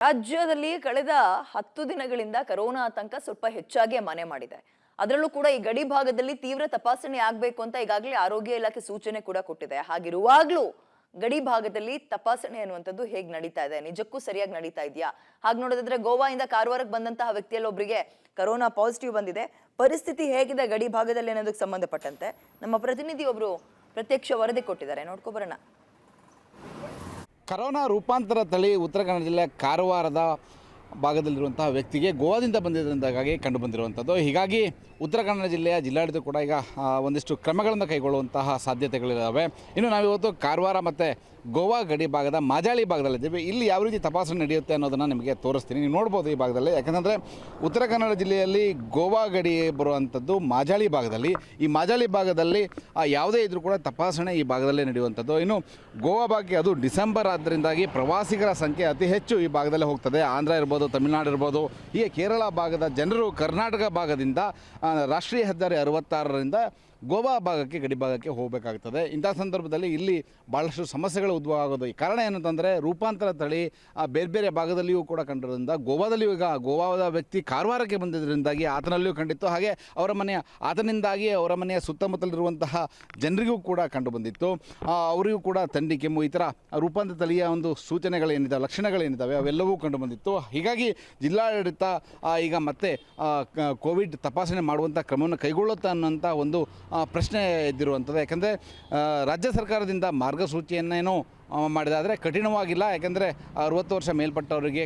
ರಾಜ್ಯದಲ್ಲಿ ಕಳೆದ 10 ದಿನಗಳಿಂದ ಕರೋನಾ ಆತಂಕ ಸ್ವಲ್ಪ ಹೆಚ್ಚಾಗಿ ಮನೆ ಮಾಡಿದೆ. ಅದರಲ್ಲೂ ಕೂಡ ಈ ಗಡಿ ಭಾಗದಲ್ಲಿ ತೀವ್ರ ತಪಾಸಣೆ ಆಗಬೇಕು ಅಂತ ಈಗಾಗಲೇ ಆರೋಗ್ಯ ಇಲಾಖೆ ಸೂಚನೆ ಕೂಡ ಕೊಟ್ಟಿದೆ. ಹಾಗಿರುವಾಗಲೂ ಗಡಿ ಭಾಗದಲ್ಲಿ ತಪಾಸಣೆ ಅನ್ನುವಂಥದ್ದು ಹೇಗೆ ನಡೀತಾ ಇದೆ? ನಿಜಕ್ಕೂ ಸರಿಯಾಗಿ ನಡೀತಾ ಇದೆಯಾ? ಹಾಗೆ ನೋಡೋದಾದ್ರೆ ಗೋವಾದಿಂದ ಕಾರವಾರಕ್ಕೆ ಬಂದಂತಹ ವ್ಯಕ್ತಿಯಲ್ಲಿ ಒಬ್ಬರಿಗೆ ಕರೋನಾ ಪಾಸಿಟಿವ್ ಬಂದಿದೆ. ಪರಿಸ್ಥಿತಿ ಹೇಗಿದೆ ಗಡಿ ಭಾಗದಲ್ಲಿ ಅನ್ನೋದಕ್ಕೆ ಸಂಬಂಧಪಟ್ಟಂತೆ ನಮ್ಮ ಪ್ರತಿನಿಧಿ ಒಬ್ರು ಪ್ರತ್ಯಕ್ಷ ವರದಿ ಕೊಟ್ಟಿದ್ದಾರೆ. ನೋಡ್ಕೊಬರೋಣ. ಕರೋನಾ ರೂಪಾಂತರ ತಳಿ ಉತ್ತರ ಕನ್ನಡ ಜಿಲ್ಲೆಯ ಕಾರವಾರದ ಭಾಗದಲ್ಲಿರುವಂತಹ ವ್ಯಕ್ತಿಗೆ ಗೋವಾದಿಂದ ಬಂದಿದ್ದರಿಂದಾಗಿ ಕಂಡು ಬಂದಿರುವಂಥದ್ದು. ಹೀಗಾಗಿ ಉತ್ತರ ಕನ್ನಡ ಜಿಲ್ಲೆಯ ಜಿಲ್ಲಾಡಳಿತ ಕೂಡ ಈಗ ಒಂದಿಷ್ಟು ಕ್ರಮಗಳನ್ನು ಕೈಗೊಳ್ಳುವಂತಹ ಸಾಧ್ಯತೆಗಳಿದ್ದಾವೆ. ಇನ್ನು ನಾವಿವತ್ತು ಕಾರವಾರ ಮತ್ತು ಗೋವಾ ಗಡಿ ಭಾಗದ ಮಾಜಾಳಿ ಭಾಗದಲ್ಲಿದ್ದೀವಿ. ಇಲ್ಲಿ ಯಾವ ರೀತಿ ತಪಾಸಣೆ ನಡೆಯುತ್ತೆ ಅನ್ನೋದನ್ನು ನಿಮಗೆ ತೋರಿಸ್ತೀನಿ. ನೀವು ನೋಡ್ಬೋದು ಈ ಭಾಗದಲ್ಲಿ. ಯಾಕಂದರೆ ಉತ್ತರ ಕನ್ನಡ ಜಿಲ್ಲೆಯಲ್ಲಿ ಗೋವಾ ಗಡಿ ಬರುವಂಥದ್ದು ಮಾಜಾಳಿ ಭಾಗದಲ್ಲಿ. ಈ ಮಾಜಾಳಿ ಭಾಗದಲ್ಲಿ ಯಾವುದೇ ಇದ್ರೂ ಕೂಡ ತಪಾಸಣೆ ಈ ಭಾಗದಲ್ಲೇ ನಡೆಯುವಂಥದ್ದು. ಇನ್ನು ಗೋವಾ ಭಾಗಕ್ಕೆ ಅದು ಡಿಸೆಂಬರ್ ಆದ್ದರಿಂದಾಗಿ ಪ್ರವಾಸಿಗರ ಸಂಖ್ಯೆ ಅತಿ ಹೆಚ್ಚು ಈ ಭಾಗದಲ್ಲೇ ಹೋಗ್ತದೆ. ಆಂಧ್ರ ಇರ್ಬೋದು, ತಮಿಳುನಾಡು ಇರ್ಬೋದು, ಹೀಗೆ ಕೇರಳ ಭಾಗದ ಜನರು ಕರ್ನಾಟಕ ಭಾಗದಿಂದ ರಾಷ್ಟ್ರೀಯ ಹೆದ್ದಾರಿ 66ರಿಂದ ಗೋವಾ ಭಾಗಕ್ಕೆ ಗಡಿ ಭಾಗಕ್ಕೆ ಹೋಗಬೇಕಾಗ್ತದೆ. ಇಂಥ ಸಂದರ್ಭದಲ್ಲಿ ಇಲ್ಲಿ ಭಾಳಷ್ಟು ಸಮಸ್ಯೆಗಳು ಉದ್ಭವ ಆಗೋದು. ಈ ಕಾರಣ ಏನಂತಂದರೆ ರೂಪಾಂತರ ತಳಿ ಬೇರೆ ಬೇರೆ ಭಾಗದಲ್ಲಿಯೂ ಕೂಡ ಕಂಡಿರೋದ್ರಿಂದ ಗೋವಾದಲ್ಲಿಯೂ ಈಗ ಗೋವಾದ ವ್ಯಕ್ತಿ ಕಾರವಾರಕ್ಕೆ ಬಂದಿದ್ದರಿಂದಾಗಿ ಆತನಲ್ಲಿಯೂ ಕಂಡಿತ್ತು. ಹಾಗೆ ಆತನಿಂದಾಗಿ ಅವರ ಮನೆಯ ಸುತ್ತಮುತ್ತಲಿರುವಂತಹ ಜನರಿಗೂ ಕೂಡ ಕಂಡು ಬಂದಿತ್ತು. ಅವರಿಗೂ ಕೂಡ ಥಂಡಿ, ಕೆಮ್ಮು ಈ ಥರ ರೂಪಾಂತರ ತಳಿಯ ಒಂದು ಸೂಚನೆಗಳೇನಿದ್ದಾವೆ, ಲಕ್ಷಣಗಳೇನಿದ್ದಾವೆ ಅವೆಲ್ಲವೂ ಕಂಡು ಬಂದಿತ್ತು. ಹೀಗಾಗಿ ಜಿಲ್ಲಾಡಳಿತ ಈಗ ಮತ್ತೆ ಕೋವಿಡ್ ತಪಾಸಣೆ ಮಾಡುವಂಥ ಕ್ರಮವನ್ನು ಕೈಗೊಳ್ಳುತ್ತಾ ಅನ್ನೋಂಥ ಒಂದು ಪ್ರಶ್ನೆ ಎದ್ದಿರುವಂಥದ್ದು. ಯಾಕಂದರೆ ರಾಜ್ಯ ಸರ್ಕಾರದಿಂದ ಮಾರ್ಗಸೂಚಿಯನ್ನೇನೋ ಮಾಡಿದಾದರೆ ಕಠಿಣವಾಗಿಲ್ಲ. ಯಾಕೆಂದರೆ 60 ವರ್ಷ ಮೇಲ್ಪಟ್ಟವರಿಗೆ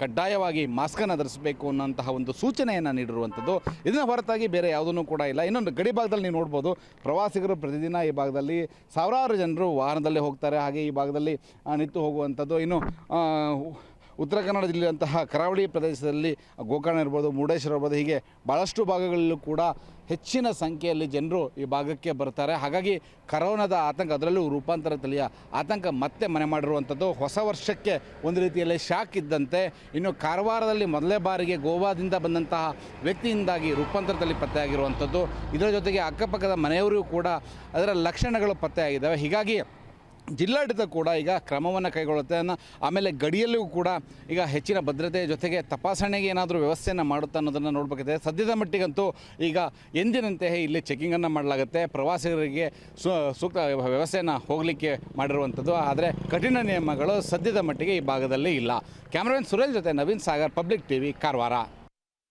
ಕಡ್ಡಾಯವಾಗಿ ಮಾಸ್ಕನ್ನು ಧರಿಸಬೇಕು ಅನ್ನೋಂತಹ ಒಂದು ಸೂಚನೆಯನ್ನು ನೀಡಿರುವಂಥದ್ದು. ಇದನ್ನ ಹೊರತಾಗಿ ಬೇರೆ ಯಾವುದೂ ಕೂಡ ಇಲ್ಲ. ಇನ್ನೊಂದು ಗಡಿ ಭಾಗದಲ್ಲಿ ನೀವು ನೋಡ್ಬೋದು, ಪ್ರವಾಸಿಗರು ಪ್ರತಿದಿನ ಈ ಭಾಗದಲ್ಲಿ ಸಾವಿರಾರು ಜನರು ವಾಹನದಲ್ಲೇ ಹೋಗ್ತಾರೆ. ಹಾಗೆ ಈ ಭಾಗದಲ್ಲಿ ನಿಂತು ಹೋಗುವಂಥದ್ದು. ಇನ್ನು ಉತ್ತರ ಕನ್ನಡ ಜಿಲ್ಲೆಯಂತಹ ಕರಾವಳಿ ಪ್ರದೇಶದಲ್ಲಿ ಗೋಕರ್ಣ ಇರ್ಬೋದು, ಮುರುಡೇಶ್ವರ ಇರ್ಬೋದು, ಹೀಗೆ ಭಾಳಷ್ಟು ಭಾಗಗಳಲ್ಲೂ ಕೂಡ ಹೆಚ್ಚಿನ ಸಂಖ್ಯೆಯಲ್ಲಿ ಜನರು ಈ ಭಾಗಕ್ಕೆ ಬರ್ತಾರೆ. ಹಾಗಾಗಿ ಕರೋನಾದ ಆತಂಕ, ಅದರಲ್ಲೂ ರೂಪಾಂತರ ತಳಿಯ ಆತಂಕ ಮತ್ತೆ ಮನೆ ಮಾಡಿರುವಂಥದ್ದು. ಹೊಸ ವರ್ಷಕ್ಕೆ ಒಂದು ರೀತಿಯಲ್ಲಿ ಶಾಕ್ ಇದ್ದಂತೆ. ಇನ್ನು ಕಾರವಾರದಲ್ಲಿ ಮೊದಲೇ ಬಾರಿಗೆ ಗೋವಾದಿಂದ ಬಂದಂತಹ ವ್ಯಕ್ತಿಯಿಂದಾಗಿ ರೂಪಾಂತರ ತಳಿ ಪತ್ತೆಯಾಗಿರುವಂಥದ್ದು. ಇದರ ಜೊತೆಗೆ ಅಕ್ಕಪಕ್ಕದ ಮನೆಯವರಿಗೂ ಕೂಡ ಅದರ ಲಕ್ಷಣಗಳು ಪತ್ತೆಯಾಗಿದ್ದಾವೆ. ಹೀಗಾಗಿ ಜಿಲ್ಲಾಡಳಿತ ಕೂಡ ಈಗ ಕ್ರಮವನ್ನು ಕೈಗೊಳ್ಳುತ್ತೆ. ಆಮೇಲೆ ಗಡಿಯಲ್ಲಿಯೂ ಕೂಡ ಈಗ ಹೆಚ್ಚಿನ ಭದ್ರತೆ ಜೊತೆಗೆ ತಪಾಸಣೆಗೆ ಏನಾದರೂ ವ್ಯವಸ್ಥೆಯನ್ನು ಮಾಡುತ್ತಾ ಅನ್ನೋದನ್ನು ನೋಡಬೇಕಿದೆ. ಸದ್ಯದ ಮಟ್ಟಿಗಂತೂ ಈಗ ಎಂದಿನಂತೆ ಇಲ್ಲಿ ಚೆಕಿಂಗನ್ನು ಮಾಡಲಾಗುತ್ತೆ. ಪ್ರವಾಸಿಗರಿಗೆ ಸೂಕ್ತ ವ್ಯವಸ್ಥೆಯನ್ನು ಹೋಗಲಿಕ್ಕೆ ಮಾಡಿರುವಂಥದ್ದು. ಆದರೆ ಕಠಿಣ ನಿಯಮಗಳು ಸದ್ಯದ ಮಟ್ಟಿಗೆ ಈ ಭಾಗದಲ್ಲಿ ಇಲ್ಲ. ಕ್ಯಾಮ್ರಾಮನ್ ಸುರೇಶ್ ಜೊತೆ ನವೀನ್ ಸಾಗರ್, ಪಬ್ಲಿಕ್ ಟಿವಿ, ಕಾರವಾರ.